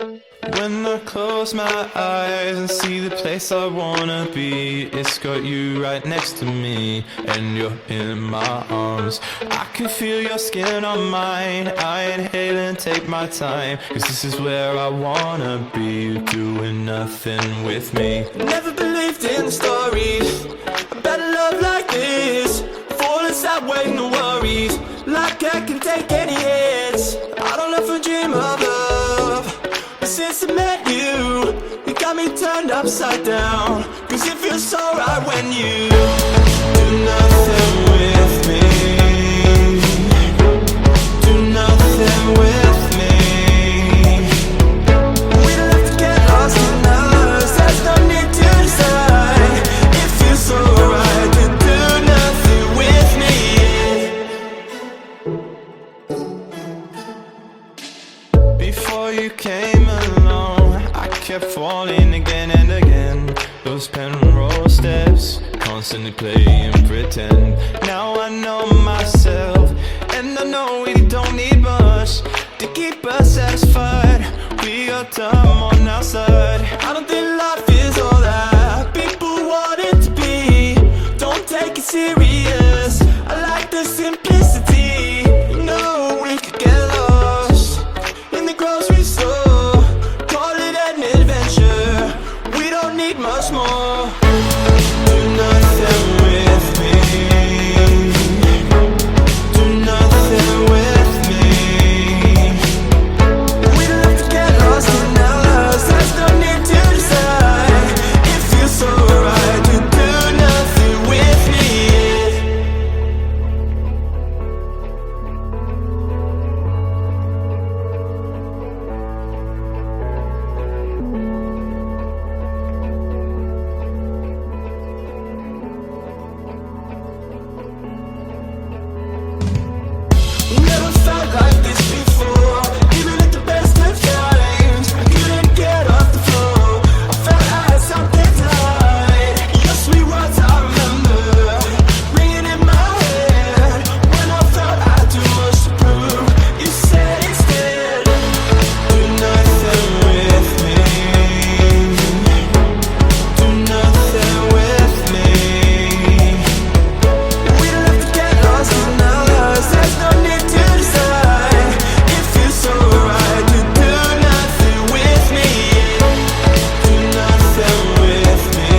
When I close my eyes and see the place I wanna be, it's got you right next to me, and you're in my arms. I can feel your skin on mine, I inhale and take my time, 'cause this is where I wanna be, doing nothing with me. Never believed in stories about a love like this, falling sideways, no worries, like I can take any hits. I don't ever dream of love, but since I met you, you got me turned upside down, 'cause it feels so right when you do nothing with me. Do nothing with me. We don't have to get lost in us, there's no need to decide. It feels so right to do nothing with me. Before you came along, I kept falling again and again. Those penroll steps, constantly playing pretend. Now I know myself, and I know we don't need much to keep us satisfied. We got time on our side. I don't think life is all that people want it to be. Don't take it serious, I like the simplicity. You know we could get lost in the grocery store, call it an adventure. We don't need much more. Do nothing with me. Do nothing with me. We don't have to get lost in us, there's no need to decide. It feels so right to do nothing with me. We never felt like this before, even at the best of times. I couldn't get off the floor, I felt I had something to hide. Your sweet words I remember, ringing in my head. When I felt I had too much to prove, you said instead, do nothing with me. Do nothing with me. We don't have to get lost in us, there's no need to decide. It feels so right to do nothing with me. Do nothing with me.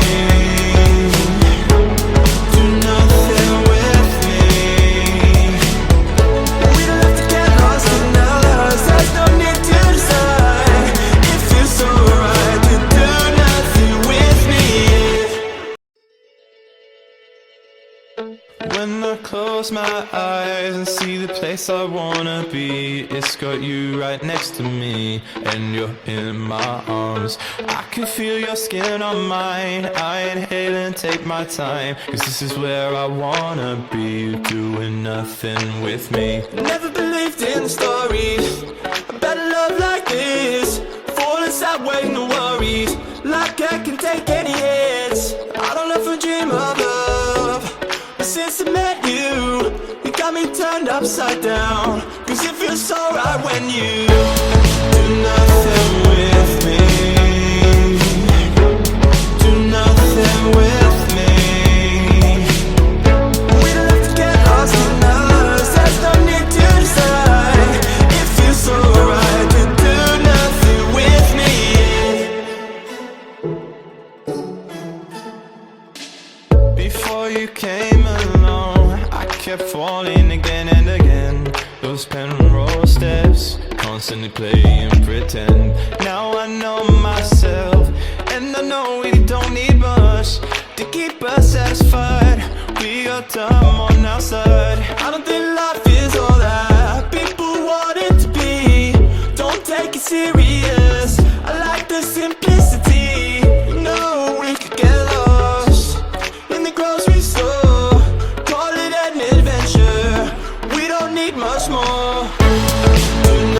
Do nothing with me. We don't have to get lost in us, there's no need to decide. It feels so right to do nothing with me. When I close my eyes and see the place I wanna be, it's got you right next to me, and you're in my arms. I can feel your skin on mine, I inhale and take my time, 'cause this is where I wanna be, doing nothing with me. Never believed in stories about a love like this, falling sideways, no worries, like I can take any hits. I don't ever dream of love, but since I met you, you got me turned upside down, 'cause it feels so right when you do nothing with me. Do nothing with me. We don't have to get lost in us, there's no need to decide. It feels so right to do nothing with me. Before you came along, I kept falling again and again. Those penroll steps, constantly playing pretend. Now I know myself, and I know we don't need much to keep us satisfied. We got time on our side. I don't think life